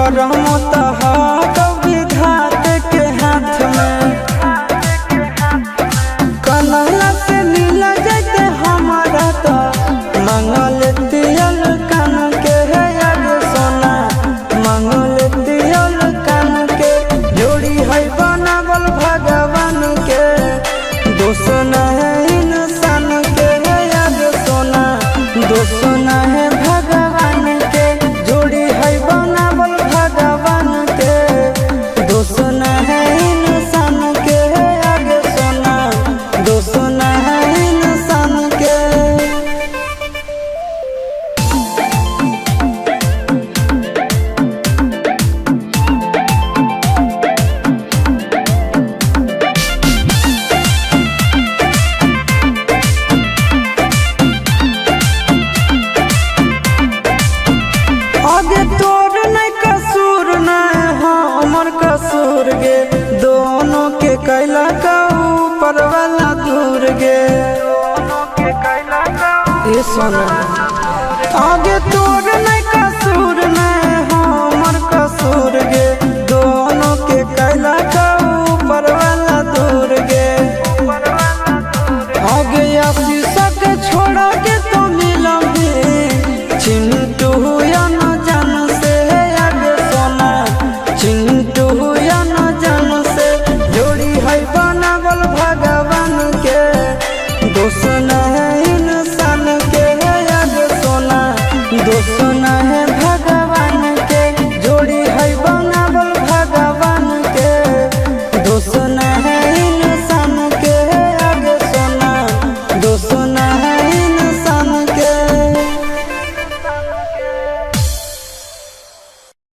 करम तहार विधात के हाथ में। कन्हैया से मिल जाते हमारा तो मंगल तियल कान के है यार सोना, मंगल तियल कान के जोड़ी है बनावल भगवान के। दोष न है इंसान के है यार सोना, दोष न है भगवान के। जोड़ी है बनावल भगवान के, दोष न है इंसान के है यार सोना, दोष न है इंसान के। आगे तोर नहीं कसूर नहीं हमर कसूर गे, दोनों के कैला का ऊपर वाला दूर गे। ये सोना आगे तोर नहीं कसूर नहीं हमर कसूर गे, दोनों के कैला का ऊपर वाला दूर गे। आगे